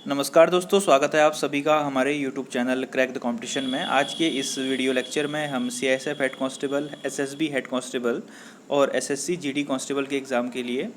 नमस्कार दोस्तों, स्वागत है आप सभी का हमारे YouTube channel crack the competition में। आज के इस वीडियो लेक्चर में हम CISF head constable, SSB head constable और SSC GD कांस्टेबल के एग्ज़ाम के लिए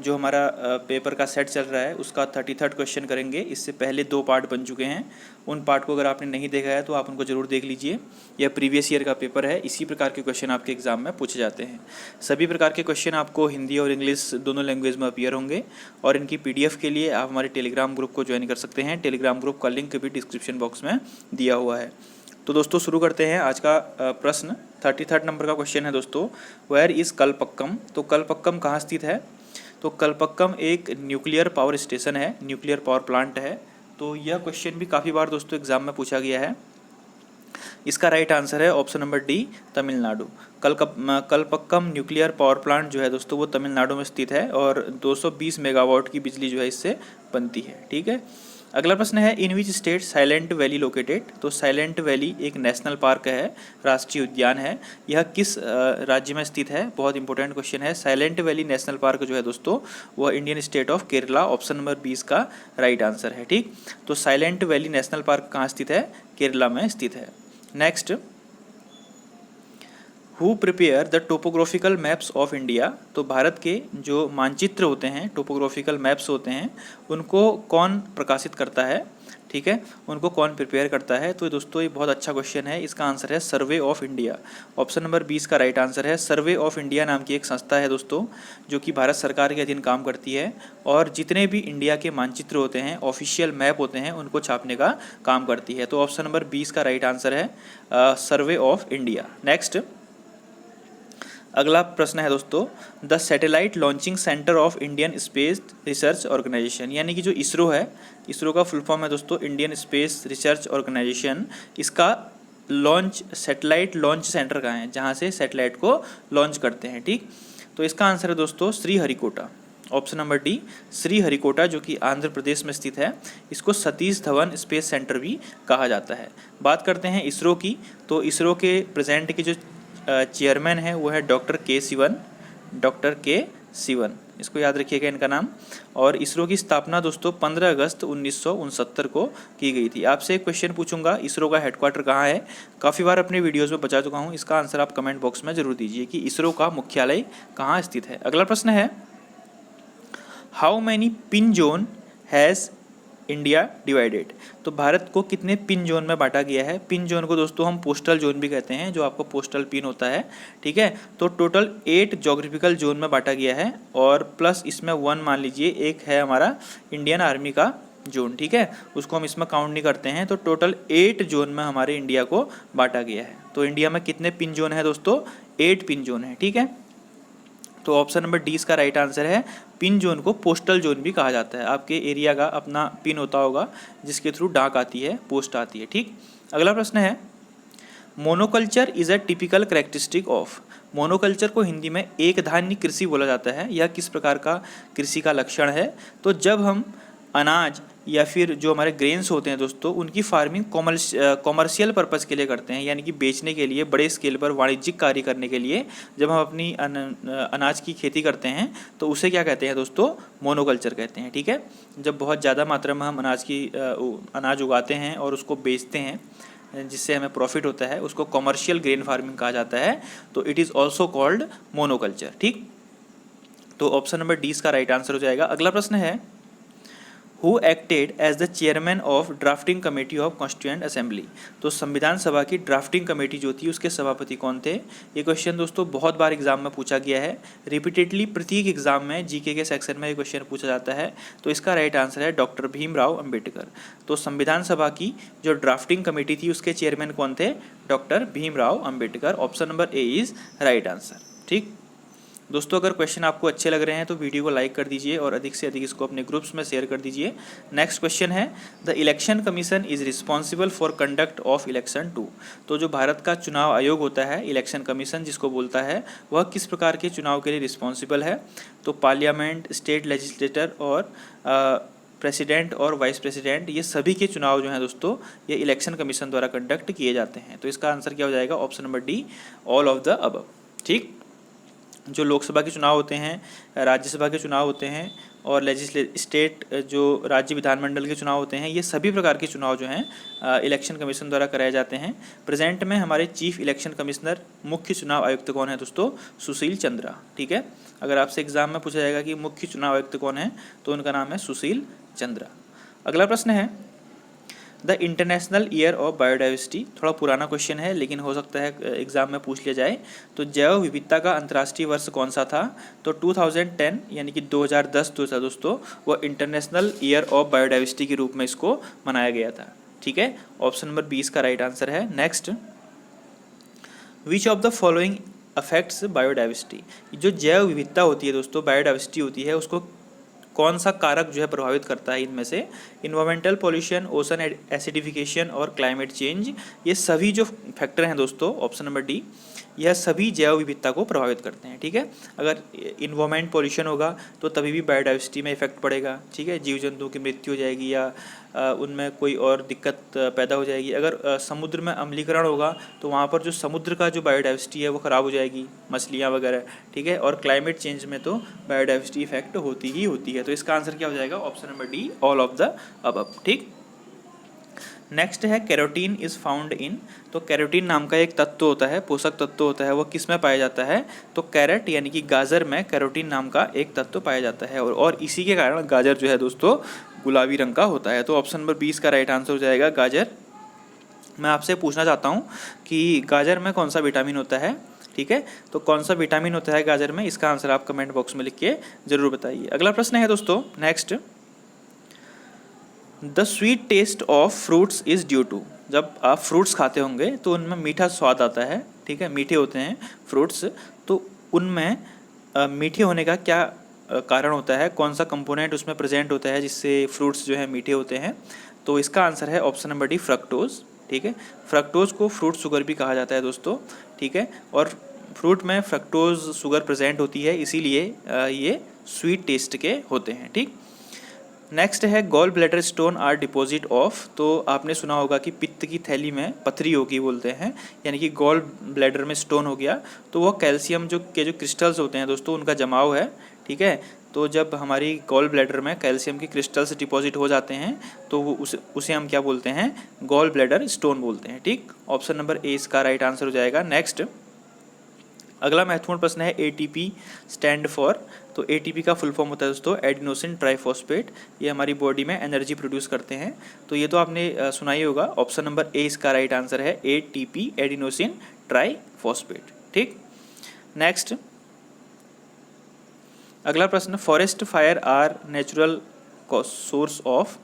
जो हमारा पेपर का सेट चल रहा है उसका 33rd क्वेश्चन करेंगे। इससे पहले 2 पार्ट बन चुके हैं। उन पार्ट को अगर आपने नहीं देखा है तो आप उनको ज़रूर देख लीजिए। यह प्रीवियस ईयर का पेपर है, इसी प्रकार के क्वेश्चन आपके एग्ज़ाम में पूछे जाते हैं। सभी प्रकार के क्वेश्चन आपको हिंदी और इंग्लिश दोनों लैंग्वेज में अपीयर होंगे और इनकी PDF के लिए आप हमारे टेलीग्राम ग्रुप को ज्वाइन कर सकते हैं। टेलीग्राम ग्रुप का लिंक भी डिस्क्रिप्शन बॉक्स में दिया हुआ है। तो दोस्तों शुरू करते हैं। आज का प्रश्न 33rd नंबर का क्वेश्चन है दोस्तों, वेयर इज़ कलपक्कम। तो कलपक्कम कहाँ स्थित है? तो कलपक्कम एक न्यूक्लियर पावर स्टेशन है, न्यूक्लियर पावर प्लांट है। तो यह क्वेश्चन भी काफ़ी बार दोस्तों एग्जाम में पूछा गया है। इसका राइट आंसर है option number D, Tamil Nadu. Kalpakkam nuclear power plant जो है दोस्तों वो तमिलनाडु में स्थित है और 220 मेगावाट की बिजली जो है इससे बनती है। ठीक है। अगला प्रश्न है, in which state silent valley located. तो साइलेंट वैली एक नेशनल पार्क है, राष्ट्रीय उद्यान है। यह किस राज्य में स्थित है? बहुत इंपॉर्टेंट क्वेश्चन है। साइलेंट वैली नेशनल पार्क जो है दोस्तों वह Indian state of Kerala, option number 20 का राइट आंसर है। ठीक, तो साइलेंट वैली नेशनल पार्क कहाँ स्थित है? केरला में स्थित है। Next, who prepare the topographical maps of India. तो भारत के जो मानचित्र होते हैं, टोपोग्राफिकल मैप्स होते हैं, उनको कौन प्रकाशित करता है? ठीक है, उनको कौन प्रिपेयर करता है? तो दोस्तों ये बहुत अच्छा क्वेश्चन है। इसका आंसर है survey of India, option number 20 का राइट आंसर है। सर्वे ऑफ इंडिया नाम की एक संस्था है दोस्तों जो कि भारत सरकार के अधीन काम करती है और जितने भी इंडिया के मानचित्र होते हैं, ऑफिशियल मैप होते हैं, उनको छापने का काम करती है। तो ऑप्शन नंबर 20 का राइट आंसर है सर्वे ऑफ इंडिया। नेक्स्ट, अगला प्रश्न है दोस्तों, the satellite launching centre of Indian Space Research Organisation, यानी कि जो इसरो है, इसरो का फुल फॉर्म है दोस्तों इंडियन स्पेस रिसर्च ऑर्गेनाइजेशन। इसका सैटेलाइट लॉन्च सेंटर कहाँ है, जहाँ से सैटेलाइट को लॉन्च करते हैं? ठीक, तो इसका आंसर है दोस्तों Sriharikota, option number D, Sriharikota, जो कि आंध्र प्रदेश में स्थित है। इसको सतीश धवन स्पेस सेंटर भी कहा जाता है। बात करते हैं इसरो की। तो इसरो के प्रेजेंट के जो चेयरमैन है वो है डॉक्टर के सिवन, इसको याद रखिएगा इनका नाम। और इसरो की स्थापना दोस्तों 15 अगस्त 1969 को की गई थी। आपसे एक क्वेश्चन पूछूंगा, इसरो का हेडक्वार्टर कहाँ है? काफ़ी बार अपने वीडियोज़ में बता चुका हूँ, इसका आंसर आप कमेंट बॉक्स में जरूर दीजिए कि इसरो का मुख्यालय कहाँ स्थित है। अगला प्रश्न है, how many pin zone has India divided. तो भारत को कितने पिन जोन में बांटा गया है? पिन जोन को दोस्तों हम पोस्टल जोन भी कहते हैं, जो आपको पोस्टल पिन होता है। ठीक है, तो टोटल 8 जोग्राफिकल जोन में बांटा गया है और प्लस इसमें 1 मान लीजिए, एक है हमारा इंडियन आर्मी का जोन। ठीक है, उसको हम इसमें काउंट नहीं करते हैं। तो टोटल 8 जोन में हमारे इंडिया को बांटा गया है। तो इंडिया में कितने पिन जोन है दोस्तों? 8 पिन जोन है। ठीक है, तो ऑप्शन नंबर डी इसका राइट आंसर है। पिन जोन को पोस्टल जोन भी कहा जाता है। आपके एरिया का अपना पिन होता होगा जिसके थ्रू डाक आती है, पोस्ट आती है। ठीक, अगला प्रश्न है, monoculture is a typical characteristic of. Monoculture को हिंदी में एक धान्य कृषि बोला जाता है। यह किस प्रकार का कृषि का लक्षण है? तो जब हम अनाज या फिर जो हमारे ग्रेन्स होते हैं दोस्तों, उनकी फार्मिंग कॉमर्शियल पर्पज़ के लिए करते हैं, यानी कि बेचने के लिए, बड़े स्केल पर वाणिज्यिक कार्य करने के लिए जब हम अपनी अनाज की खेती करते हैं तो उसे क्या कहते हैं दोस्तों? मोनोकल्चर कहते हैं। ठीक है, जब बहुत ज़्यादा मात्रा में हम अनाज उगाते हैं और उसको बेचते हैं जिससे हमें प्रॉफिट होता है, उसको कॉमर्शियल ग्रेन फार्मिंग कहा जाता है। तो it is also called monoculture. ठीक, तो ऑप्शन नंबर डी इसका राइट आंसर हो जाएगा। अगला प्रश्न है, who acted as the chairman of drafting committee of constituent assembly. तो संविधान सभा की ड्राफ्टिंग कमेटी जो थी उसके सभापति कौन थे? ये क्वेश्चन दोस्तों बहुत बार एग्जाम में पूछा गया है। रिपीटेडली प्रत्येक एग्जाम में जीके के सेक्शन में ये क्वेश्चन पूछा जाता है। तो इसका राइट आंसर है डॉक्टर भीमराव अंबेडकर। तो संविधान सभा की जो ड्राफ्टिंग कमेटी थी उसके चेयरमैन कौन थे? Doctor Bhimrao Ambedkar. Option number A is right answer. ठीक दोस्तों, अगर क्वेश्चन आपको अच्छे लग रहे हैं तो वीडियो को लाइक कर दीजिए और अधिक से अधिक इसको अपने ग्रुप्स में शेयर कर दीजिए। नेक्स्ट क्वेश्चन है, the election commission is responsible for conduct of election 2। तो जो भारत का चुनाव आयोग होता है, इलेक्शन कमीशन जिसको बोलता है, वह किस प्रकार के चुनाव के लिए रिस्पॉन्सिबल है? तो पार्लियामेंट, स्टेट लेजिस्लेटर और प्रेसिडेंट और वाइस प्रेसिडेंट, ये सभी के चुनाव जो हैं दोस्तों ये इलेक्शन कमीशन द्वारा कंडक्ट किए जाते हैं। तो इसका आंसर क्या हो जाएगा? Option number D, all of the above. ठीक, जो लोकसभा के चुनाव होते हैं, राज्यसभा के चुनाव होते हैं, और स्टेट जो राज्य विधानमंडल के चुनाव होते हैं, ये सभी प्रकार के चुनाव जो हैं इलेक्शन कमीशन द्वारा कराए जाते हैं। प्रेजेंट में हमारे चीफ इलेक्शन कमिश्नर मुख्य चुनाव आयुक्त कौन है दोस्तों? सुशील चंद्रा। ठीक है, अगर आपसे एग्जाम में पूछा जाएगा कि मुख्य चुनाव आयुक्त कौन है, तो उनका नाम है सुशील चंद्रा। अगला प्रश्न है the international year of biodiversity. थोड़ा पुराना क्वेश्चन है लेकिन हो सकता है एग्जाम में पूछ लिया जाए। तो जैव विविधता का अंतर्राष्ट्रीय वर्ष कौन सा था? तो 2010 यानी कि 2010 जो था दोस्तों, वो इंटरनेशनल ईयर ऑफ बायोडाइवर्सिटी के रूप में इसको मनाया गया था। ठीक है, ऑप्शन नंबर 20 का राइट आंसर है। Next, which of the following affects biodiversity. जो जैव विविधता होती है दोस्तों, बायोडाइवर्सिटी होती है, उसको कौन सा कारक जो है प्रभावित करता है? इनमें से इन्वायरमेंटल पॉल्यूशन, ओशन एसिडिफिकेशन और क्लाइमेट चेंज, ये सभी जो फैक्टर हैं दोस्तों, ऑप्शन नंबर डी, यह सभी जैव विविधता को प्रभावित करते हैं। ठीक है, अगर इन्वायरमेंट पॉल्यूशन होगा तो तभी भी बायोडाइवर्सिटी में इफेक्ट पड़ेगा। ठीक है, जीव जंतुओं की मृत्यु हो जाएगी या उनमें कोई और दिक्कत पैदा हो जाएगी। अगर समुद्र में अम्लीकरण होगा तो वहाँ पर जो समुद्र का जो बायोडाइवर्सिटी है वो ख़राब हो जाएगी, मछलियाँ वगैरह। ठीक है, और क्लाइमेट चेंज में तो बायोडाइवर्सिटी इफेक्ट होती ही होती है। तो इसका आंसर क्या हो जाएगा? Option number D, all of the above. ठीक, नेक्स्ट है कैरोटीन इज़ फाउंड इन। तो कैरोटीन नाम का एक तत्व होता है, पोषक तत्व होता है, वो किस में पाया जाता है? तो कैरेट यानी कि गाजर में कैरोटीन नाम का एक तत्व पाया जाता है, और इसी के कारण गाजर जो है दोस्तों गुलाबी रंग का होता है। तो ऑप्शन नंबर 20 का राइट आंसर हो जाएगा गाजर। मैं आपसे पूछना चाहता हूँ कि गाजर में कौन सा विटामिन होता है? ठीक है, तो कौन सा विटामिन होता है गाजर में, इसका आंसर आप कमेंट बॉक्स में लिख के जरूर बताइए। अगला प्रश्न है दोस्तों, next, the sweet taste of fruits is due to. जब आप फ्रूट्स खाते होंगे तो उनमें मीठा स्वाद आता है। ठीक है, मीठे होते हैं फ्रूट्स, तो उनमें मीठे होने का क्या कारण होता है? कौन सा कंपोनेंट उसमें प्रेजेंट होता है जिससे फ्रूट्स जो है मीठे होते हैं? तो इसका आंसर है ऑप्शन नंबर डी, फ्रक्टोज। ठीक है, फ्रक्टोज को फ्रूट शुगर भी कहा जाता है दोस्तों। ठीक है, और फ्रूट में फ्रक्टोज शुगर प्रेजेंट होती है, इसीलिए ये स्वीट टेस्ट के होते हैं। ठीक, नेक्स्ट है gall bladder stone are deposit of. तो आपने सुना होगा कि पित्त की थैली में पथरी होगी बोलते हैं, यानी कि गॉल ब्लैडर में स्टोन हो गया, तो वो कैल्शियम जो क्रिस्टल्स होते हैं दोस्तों, उनका जमाव है। ठीक है, तो जब हमारी गॉल ब्लैडर में कैल्शियम की क्रिस्टल्स डिपॉजिट हो जाते हैं तो वो उसे हम क्या बोलते हैं? गॉल ब्लैडर स्टोन बोलते हैं। ठीक, ऑप्शन नंबर ए इसका राइट आंसर हो जाएगा। नेक्स्ट, अगला महत्वपूर्ण प्रश्न है एटीपी स्टैंड फॉर। तो एटीपी का फुल फॉर्म होता है दोस्तों एडिनोसिन ट्राइफॉस्फेट। ये हमारी बॉडी में एनर्जी प्रोड्यूस करते हैं। तो ये तो आपने सुना ही होगा, ऑप्शन नंबर ए इसका राइट आंसर है, एटीपी एडिनोसिन ट्राइफॉस्फेट। ठीक, नेक्स्ट, अगला प्रश्न, forest fire are natural source of.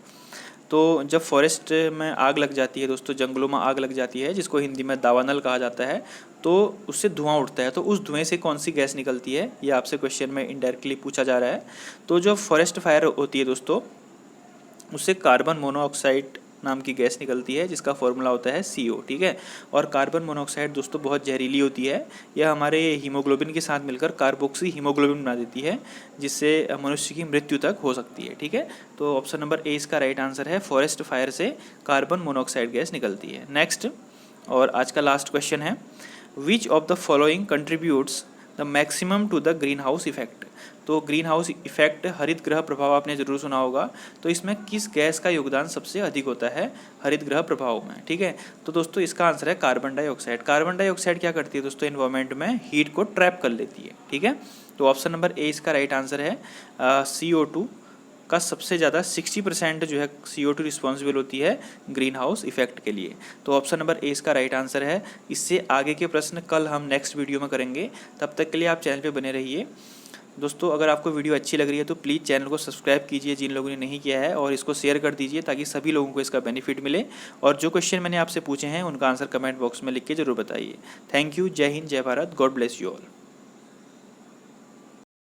तो जब फॉरेस्ट में आग लग जाती है दोस्तों, जंगलों में आग लग जाती है, जिसको हिंदी में दावानल कहा जाता है, तो उससे धुआं उठता है। तो उस धुएं से कौन सी गैस निकलती है, ये आपसे क्वेश्चन में इनडायरेक्टली पूछा जा रहा है। तो जो फॉरेस्ट फायर होती है दोस्तों, उससे कार्बन मोनोऑक्साइड नाम की गैस निकलती है, जिसका फॉर्मूला होता है CO। ठीक है, और कार्बन मोनोऑक्साइड दोस्तों बहुत जहरीली होती है। यह हमारे हीमोग्लोबिन के साथ मिलकर कार्बोक्सी हीमोग्लोबिन बना देती है, जिससे मनुष्य की मृत्यु तक हो सकती है। ठीक है, तो ऑप्शन नंबर ए इसका राइट आंसर है, फॉरेस्ट फायर से कार्बन मोनोऑक्साइड गैस निकलती है। नेक्स्ट, और आज का लास्ट क्वेश्चन है, which of the following contributes the maximum to the green house effect. तो ग्रीन हाउस इफेक्ट, हरित ग्रह प्रभाव आपने जरूर सुना होगा। तो इसमें किस गैस का योगदान सबसे अधिक होता है हरित ग्रह प्रभाव में? ठीक है, तो दोस्तों इसका आंसर है कार्बन डाइऑक्साइड। कार्बन डाइऑक्साइड क्या करती है दोस्तों? एनवायरनमेंट में हीट को ट्रैप कर लेती है। ठीक है, तो ऑप्शन नंबर ए इसका राइट आंसर है। CO2 का सबसे ज़्यादा 60% जो है CO2 रिस्पॉन्सिबल होती है ग्रीन हाउस इफेक्ट के लिए। तो ऑप्शन नंबर ए इसका राइट आंसर है। इससे आगे के प्रश्न कल हम नेक्स्ट वीडियो में करेंगे। तब तक के लिए आप चैनल पे बने रहिए दोस्तों। अगर आपको वीडियो अच्छी लग रही है तो प्लीज़ चैनल को सब्सक्राइब कीजिए जिन लोगों ने नहीं किया है, और इसको शेयर कर दीजिए ताकि सभी लोगों को इसका बेनिफिट मिले। और जो क्वेश्चन मैंने आपसे पूछे हैं उनका आंसर कमेंट बॉक्स में लिख के जरूर बताइए। थैंक यू, जय हिंद, जय Bharat, God bless you all.